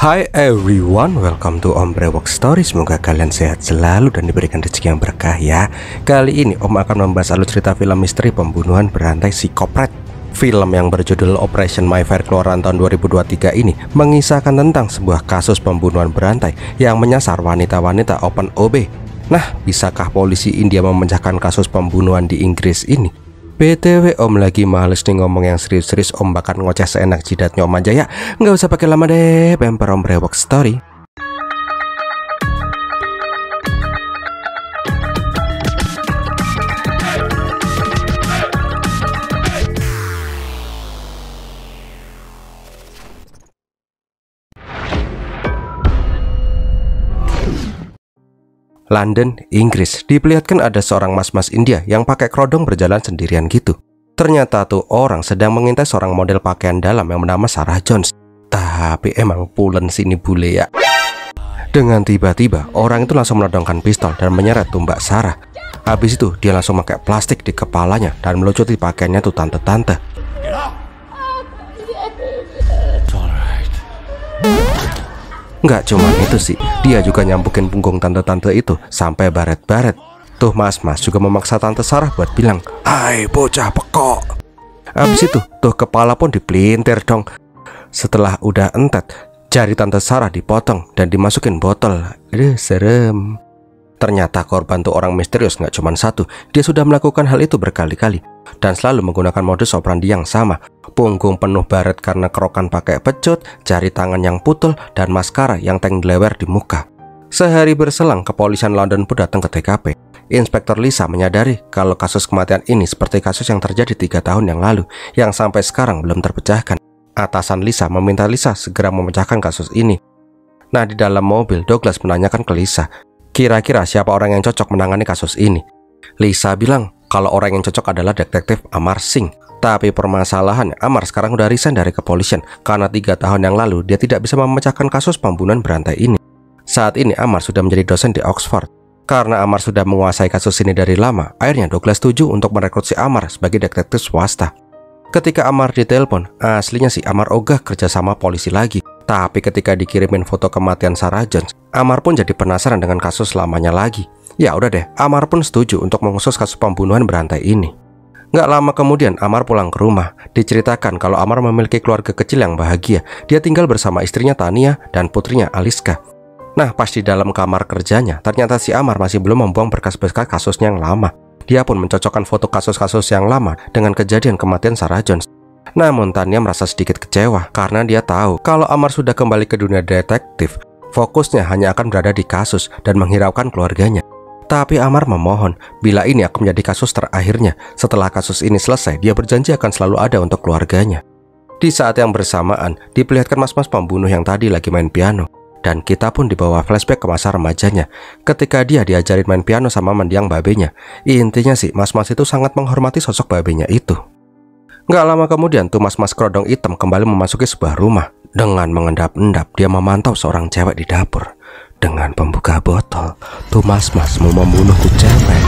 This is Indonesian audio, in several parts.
Hi everyone, welcome to Om Brewok Story. Semoga kalian sehat selalu dan diberikan rezeki yang berkah ya. Kali ini Om akan membahas alur cerita film misteri pembunuhan berantai si Kopret. Film yang berjudul Operation Mayfair keluaran tahun 2023 ini mengisahkan tentang sebuah kasus pembunuhan berantai yang menyasar wanita-wanita open OB. Nah, bisakah polisi India memecahkan kasus pembunuhan di Inggris ini? BTW Om lagi males nih ngomong yang serius-serius, Om bakal ngoceh seenak jidatnya Om aja ya. Nggak usah pakai lama deh, bemper Om Brewok Story. London, Inggris, diperlihatkan ada seorang mas-mas India yang pakai kerodong berjalan sendirian gitu. Ternyata tuh orang sedang mengintai seorang model pakaian dalam yang bernama Sarah Jones. Tapi emang pulen sini bule ya. Dengan tiba-tiba, orang itu langsung menodongkan pistol dan menyeret tumbak Sarah. Habis itu dia langsung pakai plastik di kepalanya dan melucuti pakaiannya tuh tante-tante. Nggak cuma itu sih, dia juga nyampukin punggung tante-tante itu sampai baret-baret. Tuh mas-mas juga memaksa tante Sarah buat bilang, "Hai bocah pekok." Habis itu tuh kepala pun dipelintir dong. Setelah udah entet, jari tante Sarah dipotong dan dimasukin botol. Aduh serem. Ternyata korban tuh orang misterius nggak cuma satu. Dia sudah melakukan hal itu berkali-kali dan selalu menggunakan modus operandi yang sama. Punggung penuh baret karena kerokan pakai pecut, jari tangan yang putul, dan maskara yang tenglewer di muka. Sehari berselang, kepolisian London pun datang ke TKP. Inspektur Lisa menyadari kalau kasus kematian ini seperti kasus yang terjadi 3 tahun yang lalu, yang sampai sekarang belum terpecahkan. Atasan Lisa meminta Lisa segera memecahkan kasus ini. Nah, di dalam mobil, Douglas menanyakan ke Lisa, kira-kira siapa orang yang cocok menangani kasus ini? Lisa bilang kalau orang yang cocok adalah detektif Amar Singh. Tapi permasalahannya, Amar sekarang udah resign dari kepolisian karena 3 tahun yang lalu dia tidak bisa memecahkan kasus pembunuhan berantai ini. Saat ini Amar sudah menjadi dosen di Oxford. Karena Amar sudah menguasai kasus ini dari lama, akhirnya Douglas setuju untuk merekrut si Amar sebagai detektif swasta. Ketika Amar ditelepon, aslinya si Amar ogah kerja sama polisi lagi. Tapi ketika dikirimin foto kematian Sarah Jones, Amar pun jadi penasaran dengan kasus lamanya lagi. Ya udah deh, Amar pun setuju untuk mengusut kasus pembunuhan berantai ini. Nggak lama kemudian Amar pulang ke rumah. Diceritakan kalau Amar memiliki keluarga kecil yang bahagia. Dia tinggal bersama istrinya Tania dan putrinya Aliska. Nah, pas di dalam kamar kerjanya, ternyata si Amar masih belum membuang berkas-berkas kasusnya yang lama. Dia pun mencocokkan foto kasus-kasus yang lama dengan kejadian kematian Sarah Jones. Namun Tania merasa sedikit kecewa karena dia tahu kalau Amar sudah kembali ke dunia detektif. Fokusnya hanya akan berada di kasus dan menghiraukan keluarganya. Tapi Amar memohon, bila ini akan menjadi kasus terakhirnya. Setelah kasus ini selesai, dia berjanji akan selalu ada untuk keluarganya. Di saat yang bersamaan, diperlihatkan mas-mas pembunuh yang tadi lagi main piano. Dan kita pun dibawa flashback ke masa remajanya, ketika dia diajarin main piano sama mendiang babenya. Intinya sih, mas-mas itu sangat menghormati sosok babenya itu. Nggak lama kemudian, tuh mas-mas kerodong hitam kembali memasuki sebuah rumah. Dengan mengendap-endap, dia memantau seorang cewek di dapur. Dengan pembuka botol, tuh mas-mas mau membunuh tuh cewek.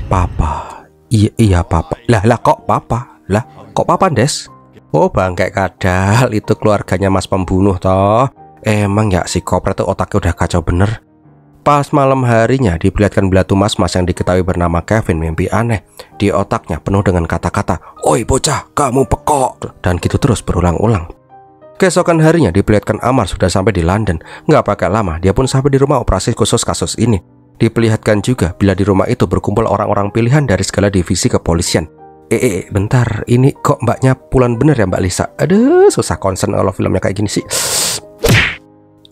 Papa. Iya papa. Lah kok papa? Lah kok papa Des? Oh bangke kadal, itu keluarganya mas pembunuh toh. Emang ya si Kopret tuh otaknya udah kacau bener. Pas malam harinya diperlihatkan bila tuh mas-mas yang diketahui bernama Kevin mimpi aneh. Di otaknya penuh dengan kata-kata, "Oi bocah, kamu pekok." Dan gitu terus berulang-ulang. Keesokan harinya diperlihatkan Amar sudah sampai di London. Nggak pakai lama, dia pun sampai di rumah operasi khusus kasus ini. Diperlihatkan juga bila di rumah itu berkumpul orang-orang pilihan dari segala divisi kepolisian. Bentar, ini kok mbaknya pulan bener ya Mbak Lisa? Aduh, susah konsen kalau filmnya kayak gini sih.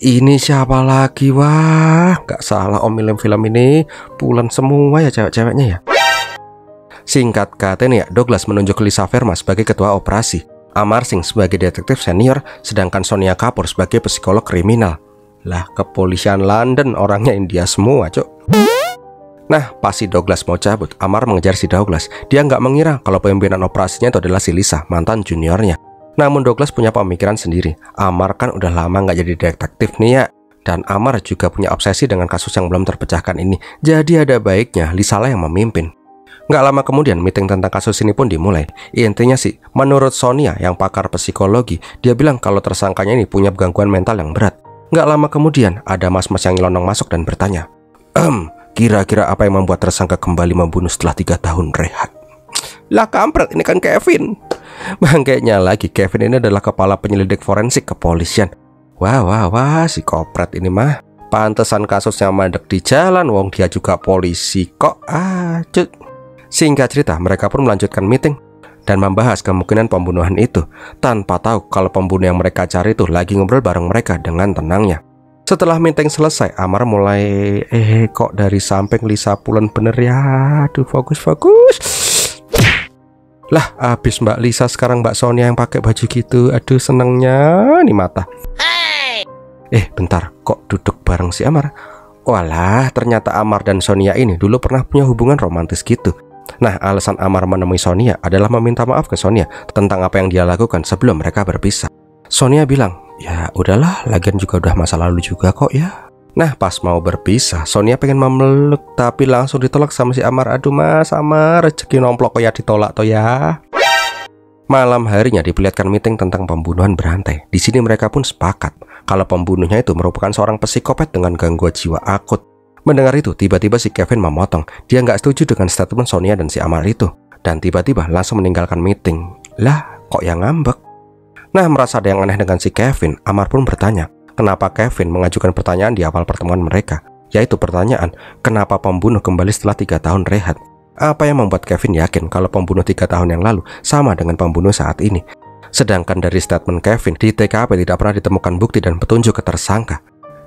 Ini siapa lagi? Wah, nggak salah Om film ini pulan semua ya cewek-ceweknya ya. Singkat kata nih ya, Douglas menunjuk Lisa Verma sebagai ketua operasi, Amar Singh sebagai detektif senior, sedangkan Sonia Kapoor sebagai psikolog kriminal. Lah, kepolisian London orangnya India semua, cok. Nah, pas si Douglas mau cabut, Amar mengejar si Douglas. Dia nggak mengira kalau pimpinan operasinya itu adalah si Lisa, mantan juniornya. Namun Douglas punya pemikiran sendiri. Amar kan udah lama nggak jadi detektif nih ya. Dan Amar juga punya obsesi dengan kasus yang belum terpecahkan ini. Jadi ada baiknya Lisa lah yang memimpin. Nggak lama kemudian meeting tentang kasus ini pun dimulai. Intinya sih, menurut Sonia yang pakar psikologi, dia bilang kalau tersangkanya ini punya gangguan mental yang berat. Nggak lama kemudian ada mas-mas yang nyelonong masuk dan bertanya, kira-kira apa yang membuat tersangka kembali membunuh setelah 3 tahun rehat? Lah kampret, ini kan Kevin. Bangkainya lagi, Kevin ini adalah kepala penyelidik forensik kepolisian. Wah, si kopret ini mah. Pantesan kasusnya mandek di jalan, wong dia juga polisi kok. Singkat cerita, mereka pun melanjutkan meeting dan membahas kemungkinan pembunuhan itu, tanpa tahu kalau pembunuh yang mereka cari itu lagi ngobrol bareng mereka dengan tenangnya. Setelah meeting selesai, Amar mulai kok dari samping Lisa pulen bener ya. Aduh, fokus. Lah, abis Mbak Lisa sekarang Mbak Sonia yang pakai baju gitu. Aduh, senengnya nih mata. Bentar, kok duduk bareng si Amar? Walah, ternyata Amar dan Sonia ini dulu pernah punya hubungan romantis gitu. Nah, alasan Amar menemui Sonia adalah meminta maaf ke Sonia tentang apa yang dia lakukan sebelum mereka berpisah. Sonia bilang, ya udahlah, lagian juga udah masa lalu juga kok ya. Nah, pas mau berpisah, Sonia pengen memeluk tapi langsung ditolak sama si Amar. Aduh mas, Amar, rezeki nomplok kok ya ditolak toh ya. Malam harinya diperlihatkan meeting tentang pembunuhan berantai. Di sini mereka pun sepakat kalau pembunuhnya itu merupakan seorang psikopat dengan gangguan jiwa akut. Mendengar itu, tiba-tiba si Kevin memotong. Dia nggak setuju dengan statement Sonia dan si Amar itu, dan tiba-tiba langsung meninggalkan meeting. Lah, kok yang ngambek? Nah, merasa ada yang aneh dengan si Kevin, Amar pun bertanya, kenapa Kevin mengajukan pertanyaan di awal pertemuan mereka, yaitu pertanyaan, kenapa pembunuh kembali setelah 3 tahun rehat? Apa yang membuat Kevin yakin kalau pembunuh 3 tahun yang lalu sama dengan pembunuh saat ini? Sedangkan dari statement Kevin, di TKP tidak pernah ditemukan bukti dan petunjuk ke tersangka.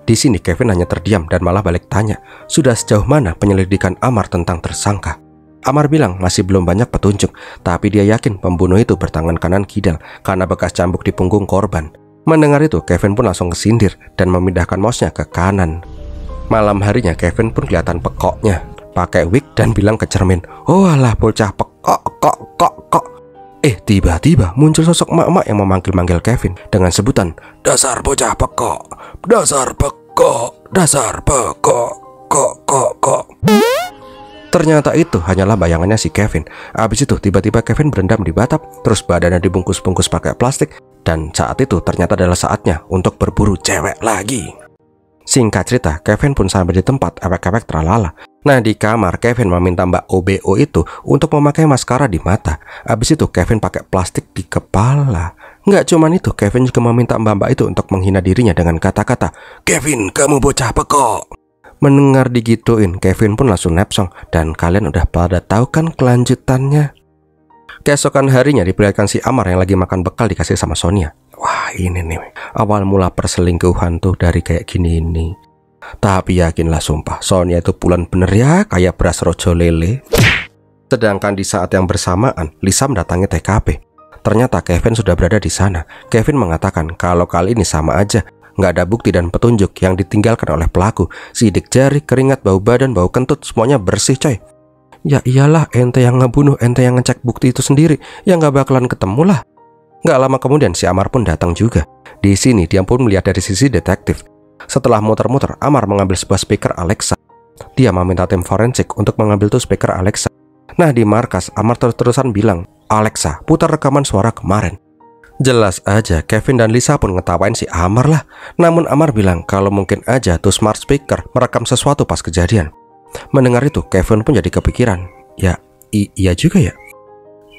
Di sini Kevin hanya terdiam dan malah balik tanya, sudah sejauh mana penyelidikan Amar tentang tersangka? Amar bilang masih belum banyak petunjuk, tapi dia yakin pembunuh itu bertangan kanan kidal karena bekas cambuk di punggung korban. Mendengar itu, Kevin pun langsung kesindir dan memindahkan mouse-nya ke kanan. Malam harinya Kevin pun kelihatan pekoknya, pakai wig dan bilang ke cermin, oh alah bocah pekok. Tiba-tiba muncul sosok emak-emak yang memanggil-manggil Kevin dengan sebutan, dasar bocah pekok, dasar pekok, dasar pekok, kok. Ternyata itu hanyalah bayangannya si Kevin. Abis itu tiba-tiba Kevin berendam di batap, terus badannya dibungkus-bungkus pakai plastik, dan saat itu ternyata adalah saatnya untuk berburu cewek lagi. Singkat cerita, Kevin pun sampai di tempat ewek-ewek tralala. Nah, di kamar Kevin meminta Mbak OBO itu untuk memakai maskara di mata. Abis itu Kevin pakai plastik di kepala. Nggak cuman itu, Kevin juga meminta mbak-mbak itu untuk menghina dirinya dengan kata-kata, Kevin, kamu bocah pekok. Mendengar digituin, Kevin pun langsung nepsong. Dan kalian udah pada tahu kan kelanjutannya. Keesokan harinya diperlihatkan si Amar yang lagi makan bekal dikasih sama Sonia. Wah, ini nih awal mula perselingkuhan tuh dari kayak gini nih. Tapi yakinlah sumpah, Sonia itu pulen bener ya, kayak beras rojo lele. Sedangkan di saat yang bersamaan, Lisa mendatangi TKP. Ternyata Kevin sudah berada di sana. Kevin mengatakan kalau kali ini sama aja, nggak ada bukti dan petunjuk yang ditinggalkan oleh pelaku. Sidik jari, keringat, bau badan, bau kentut, semuanya bersih coy. Ya iyalah, ente yang ngebunuh, ente yang ngecek bukti itu sendiri, ya nggak bakalan ketemu lah. Nggak lama kemudian si Amar pun datang juga. Di sini dia pun melihat dari sisi detektif. Setelah muter-muter, Amar mengambil sebuah speaker Alexa. Dia meminta tim forensik untuk mengambil tuh speaker Alexa. Nah, di markas, Amar terus-terusan bilang, Alexa, putar rekaman suara kemarin. Jelas aja, Kevin dan Lisa pun ngetawain si Amar lah. Namun Amar bilang kalau mungkin aja tuh smart speaker merekam sesuatu pas kejadian. Mendengar itu, Kevin pun jadi kepikiran. Ya, iya juga ya.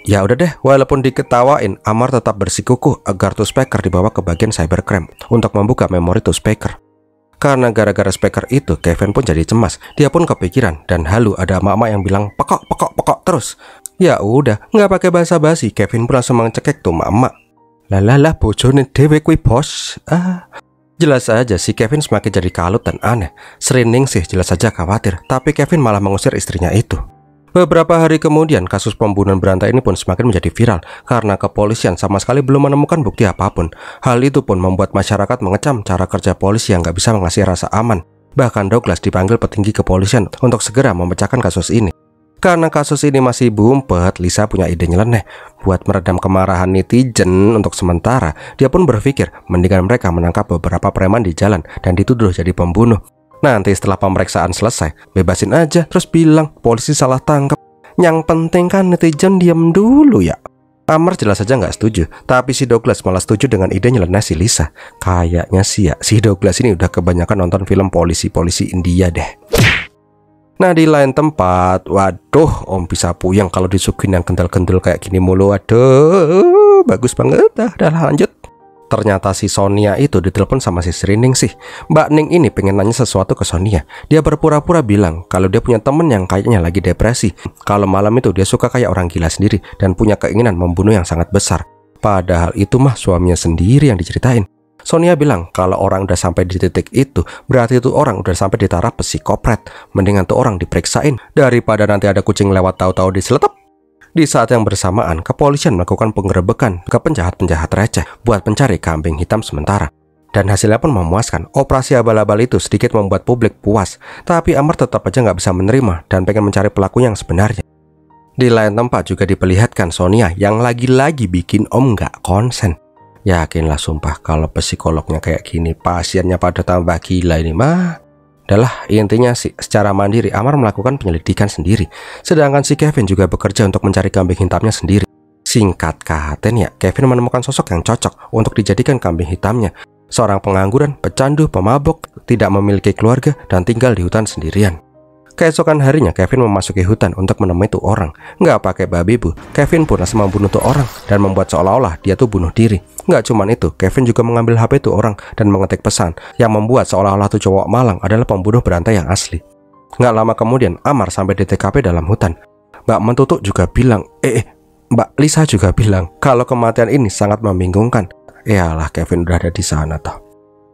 Ya udah deh, walaupun diketawain, Amar tetap bersikukuh agar tuh speaker dibawa ke bagian cybercrime untuk membuka memori tuh speaker. Karena gara-gara speaker itu, Kevin pun jadi cemas. Dia pun kepikiran dan halu ada emak-emak yang bilang pekok terus. Ya udah, nggak pakai basa-basi, Kevin pun langsung mengecekek tuh emak-emak. Lah bojone dhewe kuwi bos. Jelas aja si Kevin semakin jadi kalut dan aneh. Srining sih jelas saja khawatir, tapi Kevin malah mengusir istrinya itu. Beberapa hari kemudian, kasus pembunuhan berantai ini pun semakin menjadi viral karena kepolisian sama sekali belum menemukan bukti apapun. Hal itu pun membuat masyarakat mengecam cara kerja polisi yang nggak bisa mengasih rasa aman. Bahkan Douglas dipanggil petinggi kepolisian untuk segera memecahkan kasus ini. Karena kasus ini masih bumpet, Lisa punya ide nyeleneh. Buat meredam kemarahan netizen untuk sementara, dia pun berpikir mendingan mereka menangkap beberapa preman di jalan dan dituduh jadi pembunuh. Nanti setelah pemeriksaan selesai, bebasin aja terus bilang polisi salah tangkap. Yang penting kan netizen diam dulu ya. Amar jelas saja nggak setuju, tapi si Douglas malah setuju dengan ide nyeleneh si Lisa. Kayaknya sih ya, si Douglas ini udah kebanyakan nonton film polisi-polisi India deh. Nah di lain tempat, waduh Om bisa puyeng kalau disuguhin yang kendal-kendal kayak gini mulu. Waduh, bagus banget. Dah lanjut. Ternyata si Sonia itu ditelepon sama si Srining sih. Mbak Ning ini pengen nanya sesuatu ke Sonia. Dia berpura-pura bilang kalau dia punya temen yang kayaknya lagi depresi. Kalau malam itu dia suka kayak orang gila sendiri dan punya keinginan membunuh yang sangat besar. Padahal itu mah suaminya sendiri yang diceritain. Sonia bilang kalau orang udah sampai di titik itu, berarti itu orang udah sampai di taraf psikopret. Mendingan tuh orang diperiksain daripada nanti ada kucing lewat tahu-tahu diseletep. Di saat yang bersamaan, kepolisian melakukan penggerebekan ke penjahat-penjahat receh buat mencari kambing hitam sementara. Dan hasilnya pun memuaskan. Operasi abal-abal itu sedikit membuat publik puas, tapi Amar tetap aja nggak bisa menerima dan pengen mencari pelaku yang sebenarnya. Di lain tempat juga diperlihatkan Sonia yang lagi-lagi bikin Om nggak konsen. Yakinlah sumpah kalau psikolognya kayak gini, pasiennya pada tambah gila ini mah. Adalah intinya sih, secara mandiri Amar melakukan penyelidikan sendiri. Sedangkan si Kevin juga bekerja untuk mencari kambing hitamnya sendiri. Singkat kata ya, Kevin menemukan sosok yang cocok untuk dijadikan kambing hitamnya. Seorang pengangguran, pecandu, pemabok, tidak memiliki keluarga, dan tinggal di hutan sendirian. Keesokan harinya Kevin memasuki hutan untuk menemui tuh orang. Nggak pakai babi bu, Kevin pun langsung membunuh tuh orang dan membuat seolah-olah dia tuh bunuh diri. Nggak cuman itu, Kevin juga mengambil HP tuh orang dan mengetik pesan yang membuat seolah-olah tuh cowok malang adalah pembunuh berantai yang asli. Nggak lama kemudian Amar sampai di TKP dalam hutan. Mbak Mentutuk juga bilang, Mbak Lisa juga bilang kalau kematian ini sangat membingungkan. Yalah, Kevin udah ada di sana toh.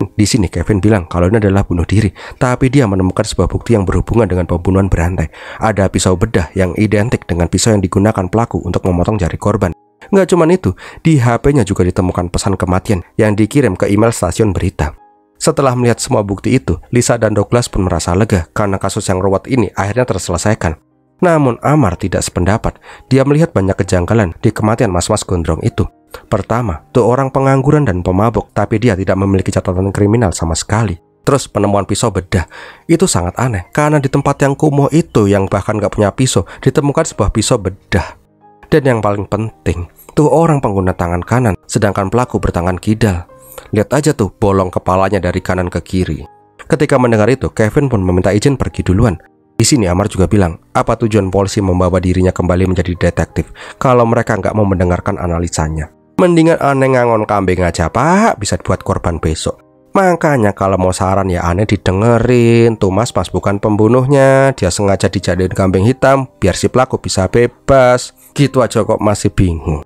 Di sini Kevin bilang kalau ini adalah bunuh diri, tapi dia menemukan sebuah bukti yang berhubungan dengan pembunuhan berantai. Ada pisau bedah yang identik dengan pisau yang digunakan pelaku untuk memotong jari korban. Nggak cuman itu, di HP-nya juga ditemukan pesan kematian yang dikirim ke email stasiun berita. Setelah melihat semua bukti itu, Lisa dan Douglas pun merasa lega karena kasus yang ruwet ini akhirnya terselesaikan. Namun Amar tidak sependapat. Dia melihat banyak kejanggalan di kematian mas-mas gondrong itu. Pertama, tuh orang pengangguran dan pemabuk, tapi dia tidak memiliki catatan kriminal sama sekali. Terus penemuan pisau bedah, itu sangat aneh karena di tempat yang kumuh itu yang bahkan gak punya pisau, ditemukan sebuah pisau bedah. Dan yang paling penting, tuh orang pengguna tangan kanan, sedangkan pelaku bertangan kidal. Lihat aja tuh bolong kepalanya dari kanan ke kiri. Ketika mendengar itu, Kevin pun meminta izin pergi duluan. Di sini Amar juga bilang, apa tujuan polisi membawa dirinya kembali menjadi detektif kalau mereka nggak mau mendengarkan analisanya. Mendingan aneh ngangon kambing aja pak, bisa buat korban besok. Makanya kalau mau saran ya aneh didengerin. Tuh mas bukan pembunuhnya, dia sengaja dijadiin kambing hitam biar si pelaku bisa bebas. Gitu aja kok masih bingung.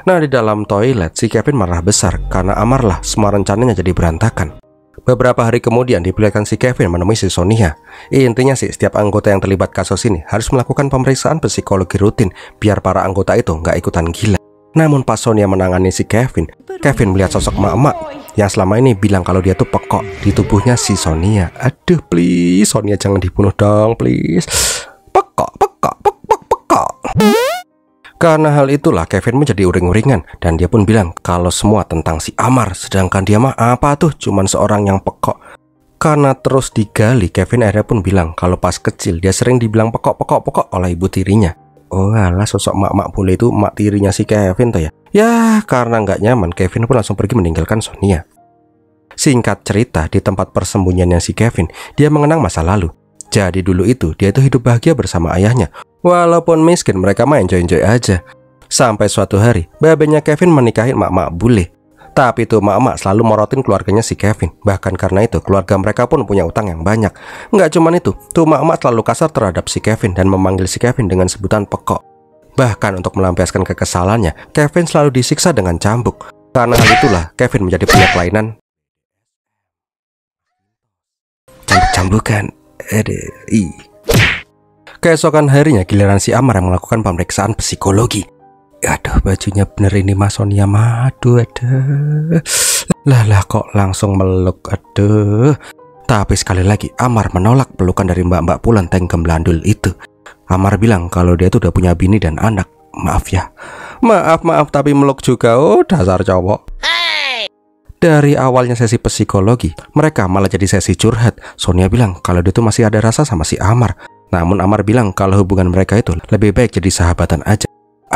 Nah di dalam toilet si Kevin marah besar karena Amar lah semua rencananya jadi berantakan. Beberapa hari kemudian diperlihatkan si Kevin menemui si Sonia. Intinya sih setiap anggota yang terlibat kasus ini harus melakukan pemeriksaan psikologi rutin biar para anggota itu nggak ikutan gila. Namun pas Sonia menangani si Kevin melihat sosok emak-emak yang selama ini bilang kalau dia tuh pekok di tubuhnya si Sonia. Aduh please Sonia jangan dibunuh dong please. Pekok. Karena hal itulah Kevin menjadi uring-uringan dan dia pun bilang kalau semua tentang si Amar, sedangkan dia mah apa tuh cuman seorang yang pekok. Karena terus digali, Kevin akhirnya pun bilang kalau pas kecil dia sering dibilang pekok oleh ibu tirinya. Oh alah, sosok mak-mak bule itu mak tirinya si Kevin tuh ya. Ya karena nggak nyaman, Kevin pun langsung pergi meninggalkan Sonia. Singkat cerita, di tempat persembunyiannya si Kevin, dia mengenang masa lalu. Jadi dulu itu dia hidup bahagia bersama ayahnya. Walaupun miskin, mereka main enjoy-enjoy aja. Sampai suatu hari, babenya Kevin menikahin mak-mak bule. Tapi tuh mak-mak selalu morotin keluarganya si Kevin. Bahkan karena itu, keluarga mereka pun punya utang yang banyak. Nggak cuman itu, tuh mak-mak selalu kasar terhadap si Kevin dan memanggil si Kevin dengan sebutan pekok. Bahkan untuk melampiaskan kekesalannya, Kevin selalu disiksa dengan cambuk. Karena hal itulah, Kevin menjadi punya kelainan cambuk-cambukan. Keesokan harinya giliran si Amar yang melakukan pemeriksaan psikologi. Aduh bajunya bener ini Mas Sonia madu. Aduh lah kok langsung meluk. Aduh. Tapi sekali lagi Amar menolak pelukan dari mbak-mbak Pulan tank gemblandul itu. Amar bilang kalau dia tuh udah punya bini dan anak. Maaf ya. Maaf tapi meluk juga. Oh dasar cowok. Dari awalnya sesi psikologi, mereka malah jadi sesi curhat. Sonia bilang kalau dia tuh masih ada rasa sama si Amar. Namun Amar bilang kalau hubungan mereka itu lebih baik jadi sahabatan aja.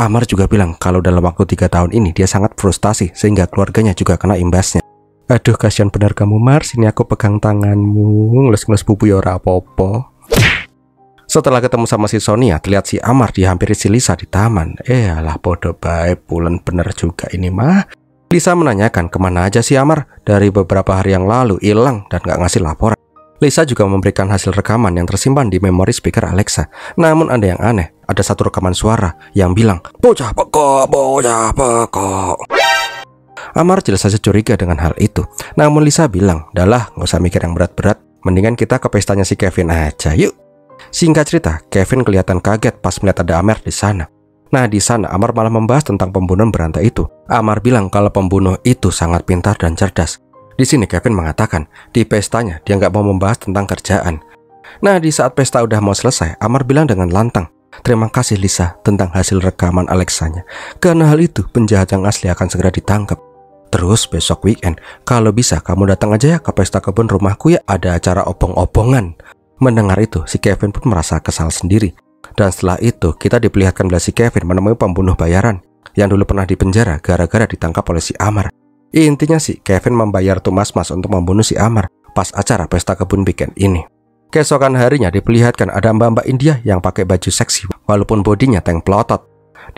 Amar juga bilang kalau dalam waktu 3 tahun ini dia sangat frustasi sehingga keluarganya juga kena imbasnya. Aduh, kasihan benar kamu, Mar. Sini aku pegang tanganmu, ngelus-ngelus bubu ya ora apa-apa. Setelah ketemu sama si Sonia, terlihat si Amar dihampiri si Lisa di taman. Alah, podo bae, pulen bener juga ini mah. Lisa menanyakan kemana aja si Amar. Dari beberapa hari yang lalu hilang dan gak ngasih laporan. Lisa juga memberikan hasil rekaman yang tersimpan di memori speaker Alexa. Namun ada yang aneh, ada satu rekaman suara yang bilang, bocah pekok, bocah pekok. Amar jelas saja curiga dengan hal itu. Namun Lisa bilang, "Dahlah, nggak usah mikir yang berat-berat. Mendingan kita ke pestanya si Kevin aja, yuk." Singkat cerita, Kevin kelihatan kaget pas melihat ada Amar di sana. Nah, di sana Amar malah membahas tentang pembunuhan berantai itu. Amar bilang kalau pembunuh itu sangat pintar dan cerdas. Di sini Kevin mengatakan, di pestanya dia nggak mau membahas tentang kerjaan. Nah, di saat pesta udah mau selesai, Amar bilang dengan lantang, "Terima kasih Lisa tentang hasil rekaman Alexanya. Karena hal itu, penjahat yang asli akan segera ditangkap. Terus besok weekend, kalau bisa kamu datang aja ya ke pesta kebun rumahku ya, ada acara obong-obongan." Mendengar itu, si Kevin pun merasa kesal sendiri. Dan setelah itu, kita diperlihatkan bila si Kevin menemui pembunuh bayaran yang dulu pernah dipenjara gara-gara ditangkap oleh si Amar. Intinya sih, Kevin membayar tuh mas-mas untuk membunuh si Amar pas acara pesta kebun weekend ini. Keesokan harinya diperlihatkan ada mbak-mbak India yang pakai baju seksi walaupun bodinya tank pelotot.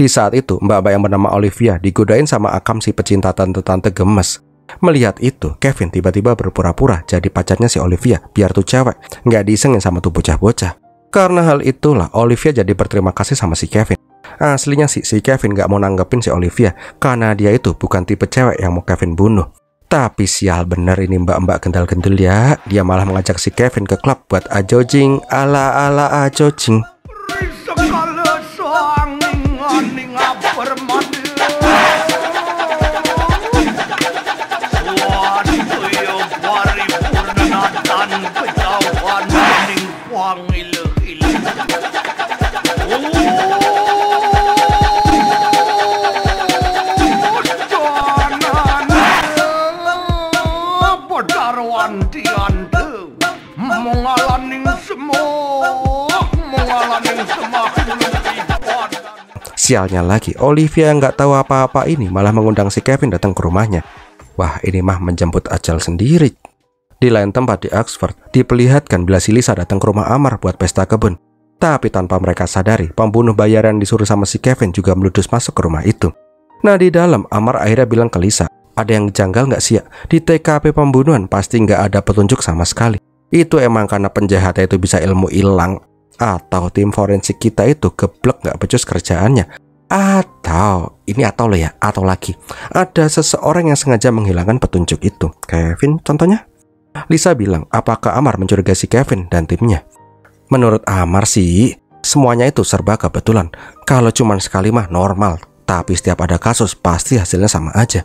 Di saat itu, mbak-mbak yang bernama Olivia digodain sama Akam si pecinta tante-tante gemes. Melihat itu, Kevin tiba-tiba berpura-pura jadi pacarnya si Olivia biar tuh cewek nggak diisengin sama tuh bocah-bocah. Karena hal itulah Olivia jadi berterima kasih sama si Kevin. Aslinya sih si Kevin gak mau nanggepin si Olivia karena dia itu bukan tipe cewek yang mau Kevin bunuh. Tapi sial bener ini mbak-mbak gendal-gendul ya. Dia malah mengajak si Kevin ke klub buat ajojing ala-ala ajojing. Sialnya lagi, Olivia yang nggak tahu apa-apa ini malah mengundang si Kevin datang ke rumahnya. Wah, ini mah menjemput ajal sendiri. Di lain tempat di Oxford, diperlihatkan bila si Lisa datang ke rumah Amar buat pesta kebun. Tapi tanpa mereka sadari, pembunuh bayaran disuruh sama si Kevin juga meludus masuk ke rumah itu. Nah, di dalam, Amar akhirnya bilang ke Lisa, "Ada yang janggal nggak sih ya? Di TKP pembunuhan pasti nggak ada petunjuk sama sekali. Itu emang karena penjahatnya itu bisa ilmu hilang. Atau tim forensik kita itu geblek nggak becus kerjaannya. Atau, ini atau lo ya, atau lagi, ada seseorang yang sengaja menghilangkan petunjuk itu. Kevin contohnya?" Lisa bilang, apakah Amar mencurigai si Kevin dan timnya? Menurut Amar sih, semuanya itu serba kebetulan. Kalau cuma sekali mah normal, tapi setiap ada kasus pasti hasilnya sama aja.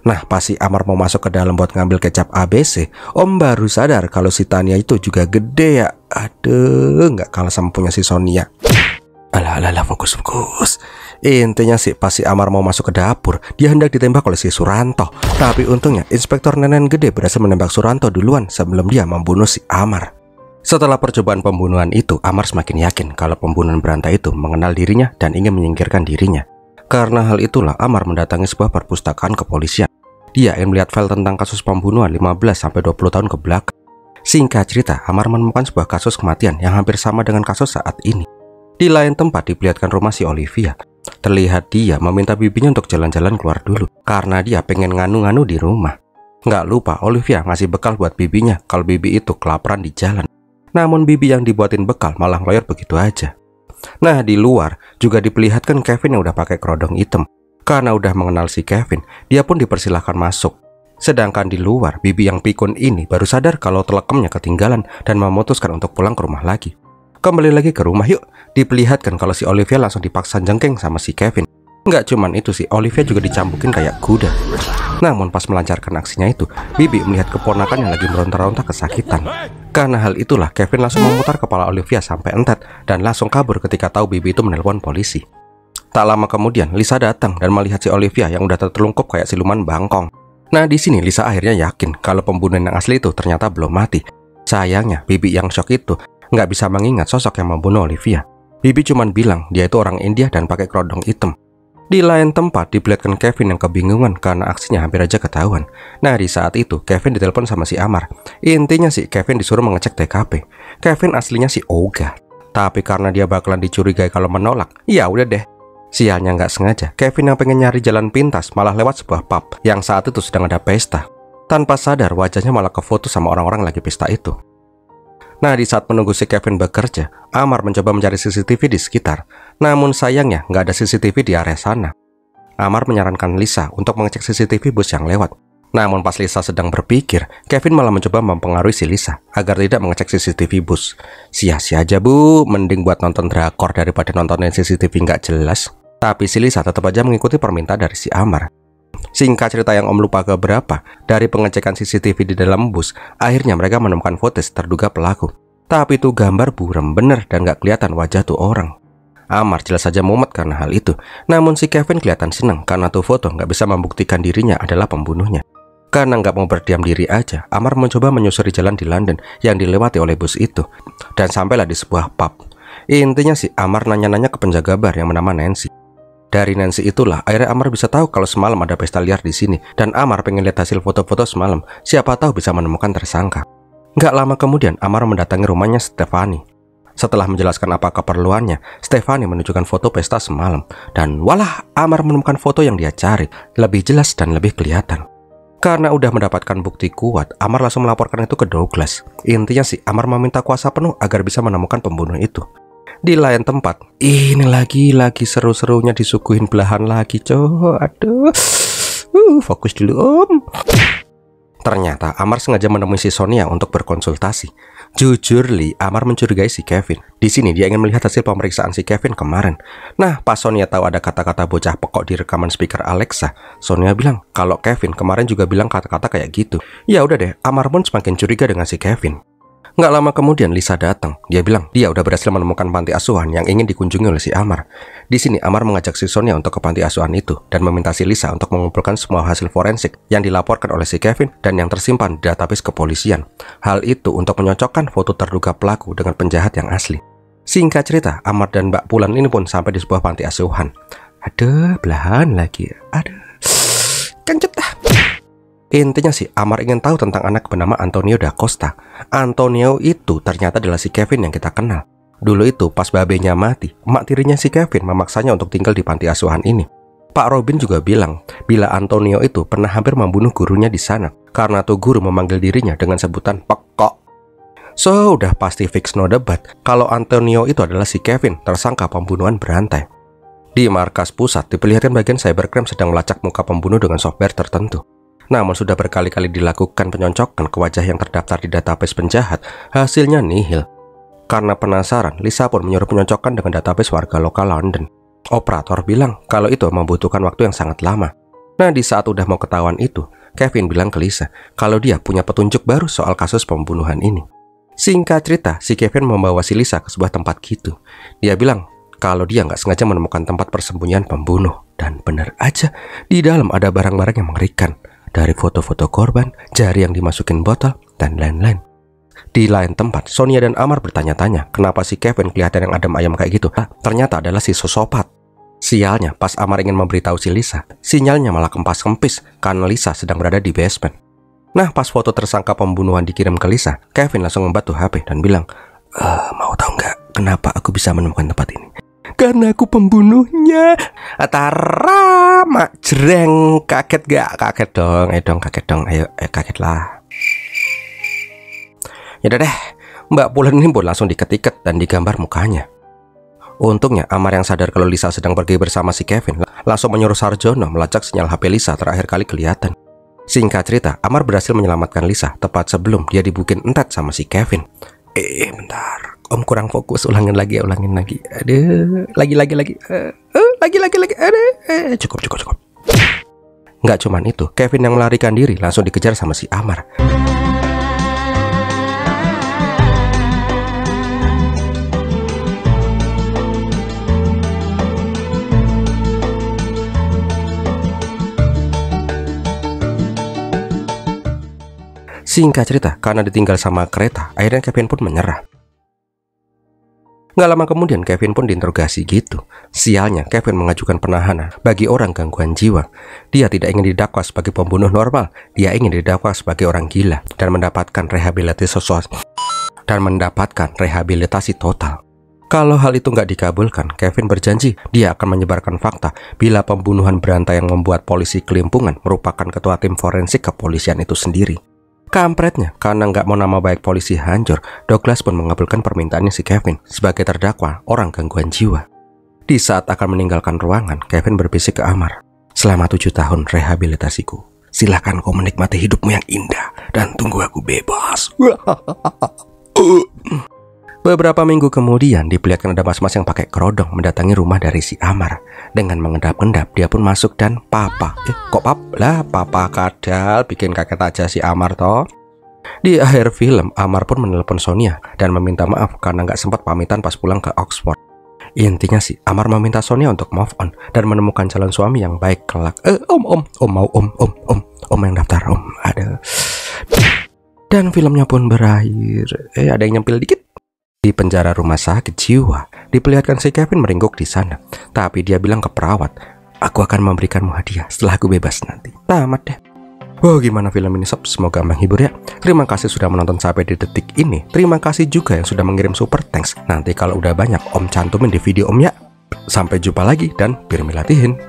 Nah, pas si Amar mau masuk ke dalam buat ngambil kecap ABC, Om baru sadar kalau si Tania itu juga gede ya. Aduh, nggak kalah sama punya si Sonia. Alah, fokus. Intinya sih, pas si Amar mau masuk ke dapur, dia hendak ditembak oleh si Suranto. Tapi untungnya, Inspektur Nenen Gede berhasil menembak Suranto duluan sebelum dia membunuh si Amar. Setelah percobaan pembunuhan itu, Amar semakin yakin kalau pembunuhan berantai itu mengenal dirinya dan ingin menyingkirkan dirinya. Karena hal itulah Amar mendatangi sebuah perpustakaan kepolisian. Dia ingin melihat file tentang kasus pembunuhan 15-20 tahun ke belakang. Singkat cerita, Amar menemukan sebuah kasus kematian yang hampir sama dengan kasus saat ini. Di lain tempat diperlihatkan rumah si Olivia. Terlihat dia meminta bibinya untuk jalan-jalan keluar dulu karena dia pengen nganu-nganu di rumah. Nggak lupa Olivia ngasih bekal buat bibinya kalau bibi itu kelaparan di jalan. Namun bibi yang dibuatin bekal malah ngeloyor begitu aja. Nah, di luar juga diperlihatkan Kevin yang udah pakai kerodong hitam. Karena udah mengenal si Kevin, dia pun dipersilahkan masuk. Sedangkan di luar, bibi yang pikun ini baru sadar kalau telekemnya ketinggalan dan memutuskan untuk pulang ke rumah lagi. Kembali lagi ke rumah yuk. Diperlihatkan kalau si Olivia langsung dipaksa jengking sama si Kevin. Nggak cuman itu sih, Olivia juga dicambukin kayak kuda. Namun pas melancarkan aksinya itu, bibi melihat keponakan yang lagi meronta-ronta kesakitan. Karena hal itulah, Kevin langsung memutar kepala Olivia sampai entet dan langsung kabur ketika tahu bibi itu menelpon polisi. Tak lama kemudian, Lisa datang dan melihat si Olivia yang udah tertelungkup kayak siluman bangkong. Nah, di sini Lisa akhirnya yakin kalau pembunuhan yang asli itu ternyata belum mati. Sayangnya, bibi yang shock itu nggak bisa mengingat sosok yang membunuh Olivia. Bibi cuman bilang dia itu orang India dan pakai kerodong hitam. Di lain tempat, diperlihatkan Kevin yang kebingungan karena aksinya hampir aja ketahuan. Nah, di saat itu, Kevin ditelepon sama si Amar. Intinya sih, Kevin disuruh mengecek TKP. Kevin aslinya si ogah, tapi karena dia bakalan dicurigai kalau menolak, ya udah deh. Sialnya nggak sengaja, Kevin yang pengen nyari jalan pintas malah lewat sebuah pub yang saat itu sedang ada pesta. Tanpa sadar, wajahnya malah kefoto sama orang-orang lagi pesta itu. Nah, di saat menunggu si Kevin bekerja, Amar mencoba mencari CCTV di sekitar. Namun sayangnya nggak ada CCTV di area sana. Amar menyarankan Lisa untuk mengecek CCTV bus yang lewat. Namun pas Lisa sedang berpikir, Kevin malah mencoba mempengaruhi si Lisa agar tidak mengecek CCTV bus. Sia-sia aja bu, mending buat nonton drakor daripada nontonin CCTV nggak jelas. Tapi si Lisa tetap aja mengikuti permintaan dari si Amar. Singkat cerita yang Om lupa keberapa, dari pengecekan CCTV di dalam bus, akhirnya mereka menemukan footage terduga pelaku. Tapi itu gambar buram bener dan gak kelihatan wajah tuh orang. Amar jelas saja mumet karena hal itu. Namun si Kevin kelihatan senang karena tuh foto gak bisa membuktikan dirinya adalah pembunuhnya. Karena gak mau berdiam diri aja, Amar mencoba menyusuri jalan di London yang dilewati oleh bus itu. Dan sampailah di sebuah pub. Intinya sih Amar nanya-nanya ke penjaga bar yang bernama Nancy. Dari Nancy itulah akhirnya Amar bisa tahu kalau semalam ada pesta liar di sini. Dan Amar pengen lihat hasil foto-foto semalam. Siapa tahu bisa menemukan tersangka. Gak lama kemudian Amar mendatangi rumahnya Stephanie. Setelah menjelaskan apa keperluannya, Stephanie menunjukkan foto pesta semalam. Dan walah, Amar menemukan foto yang dia cari. Lebih jelas dan lebih kelihatan. Karena udah mendapatkan bukti kuat, Amar langsung melaporkan itu ke Douglas. Intinya sih Amar meminta kuasa penuh agar bisa menemukan pembunuh itu. Di lain tempat, ini lagi seru-serunya disuguhin belahan lagi, cow. Aduh, fokus dulu om. Ternyata Amar sengaja menemui si Sonia untuk berkonsultasi. Jujur Li, Amar mencurigai si Kevin. Di sini dia ingin melihat hasil pemeriksaan si Kevin kemarin. Nah, pas Sonia tahu ada kata-kata bocah pekok di rekaman speaker Alexa, Sonia bilang kalau Kevin kemarin juga bilang kata-kata kayak gitu. Ya udah deh, Amar pun semakin curiga dengan si Kevin. Nggak lama kemudian Lisa datang. Dia bilang dia udah berhasil menemukan panti asuhan yang ingin dikunjungi oleh si Amar. Di sini Amar mengajak si Sonia untuk ke panti asuhan itu dan meminta si Lisa untuk mengumpulkan semua hasil forensik yang dilaporkan oleh si Kevin dan yang tersimpan di database kepolisian. Hal itu untuk menyocokkan foto terduga pelaku dengan penjahat yang asli. Singkat cerita, Amar dan Mbak Pulan ini pun sampai di sebuah panti asuhan. Aduh, belahan lagi. Aduh, kencet dah. Intinya sih, Amar ingin tahu tentang anak bernama Antonio da Costa. Antonio itu ternyata adalah si Kevin yang kita kenal. Dulu itu pas babenya mati, emak tirinya si Kevin memaksanya untuk tinggal di panti asuhan ini. Pak Robin juga bilang, bila Antonio itu pernah hampir membunuh gurunya di sana, karena tuh guru memanggil dirinya dengan sebutan pekok. So, udah pasti fix no debat kalau Antonio itu adalah si Kevin, tersangka pembunuhan berantai. Di markas pusat, diperlihatkan bagian cybercrime sedang melacak muka pembunuh dengan software tertentu. Namun sudah berkali-kali dilakukan penyoncokan ke wajah yang terdaftar di database penjahat, hasilnya nihil. Karena penasaran, Lisa pun menyuruh penyoncokan dengan database warga lokal London. Operator bilang kalau itu membutuhkan waktu yang sangat lama. Nah, di saat udah mau ketahuan itu, Kevin bilang ke Lisa kalau dia punya petunjuk baru soal kasus pembunuhan ini. Singkat cerita, si Kevin membawa si Lisa ke sebuah tempat gitu. Dia bilang kalau dia nggak sengaja menemukan tempat persembunyian pembunuh. Dan benar aja, di dalam ada barang-barang yang mengerikan. Dari foto-foto korban, jari yang dimasukin botol, dan lain-lain. Di lain tempat, Sonia dan Amar bertanya-tanya kenapa si Kevin kelihatan yang adem ayam kayak gitu. Ternyata adalah si sosopat. Sialnya, pas Amar ingin memberitahu si Lisa, sinyalnya malah kempis-kempis karena Lisa sedang berada di basement. Nah, pas foto tersangka pembunuhan dikirim ke Lisa, Kevin langsung membatu HP dan bilang, mau tahu nggak kenapa aku bisa menemukan tempat ini? Karena aku pembunuhnya. Tara, mak jreng. Kaget gak? Kaget dong. Kaget dong. Ayo kaget lah. Yaudah deh, Mbak Pulan ini pun langsung diketik dan digambar mukanya. Untungnya Amar yang sadar kalau Lisa sedang pergi bersama si Kevin langsung menyuruh Sarjono melacak sinyal HP Lisa terakhir kali kelihatan. Singkat cerita, Amar berhasil menyelamatkan Lisa tepat sebelum dia dibukin entat sama si Kevin. Bentar, Om kurang fokus, ulangin lagi. Aduh, lagi. Aduh, cukup. Nggak cuman itu, Kevin yang melarikan diri langsung dikejar sama si Amar. Singkat cerita, karena ditinggal sama kereta, akhirnya Kevin pun menyerah. Nggak lama kemudian Kevin pun diinterogasi gitu. Sialnya Kevin mengajukan penahanan bagi orang gangguan jiwa. Dia tidak ingin didakwa sebagai pembunuh normal, dia ingin didakwa sebagai orang gila dan mendapatkan rehabilitasi total. Kalau hal itu nggak dikabulkan, Kevin berjanji dia akan menyebarkan fakta bila pembunuhan berantai yang membuat polisi kelimpungan merupakan ketua tim forensik kepolisian itu sendiri. Kampretnya, karena nggak mau nama baik polisi hancur, Douglas pun mengabulkan permintaannya si Kevin sebagai terdakwa orang gangguan jiwa. Di saat akan meninggalkan ruangan, Kevin berbisik ke Amar, "Selama 7 tahun rehabilitasiku, silakan kau menikmati hidupmu yang indah dan tunggu aku bebas." Beberapa minggu kemudian, diperlihatkan ada mas-mas yang pakai kerodong mendatangi rumah dari si Amar. Dengan mengendap-endap, dia pun masuk dan papa. Papa kadal, bikin kaget aja si Amar toh. Di akhir film, Amar pun menelpon Sonia dan meminta maaf karena nggak sempat pamitan pas pulang ke Oxford. Intinya sih, Amar meminta Sonia untuk move on dan menemukan calon suami yang baik kelak. Om yang daftar, om. Ada. Dan filmnya pun berakhir. Ada yang nyempil dikit. Di penjara rumah sakit jiwa, diperlihatkan si Kevin meringkuk di sana. Tapi dia bilang ke perawat, "Aku akan memberikanmu hadiah setelah aku bebas nanti." Tamat deh. Wow, gimana film ini sob? Semoga menghibur ya. Terima kasih sudah menonton sampai di detik ini. Terima kasih juga yang sudah mengirim super thanks. Nanti kalau udah banyak, om cantumin di video om ya. Sampai jumpa lagi dan biar milatihin.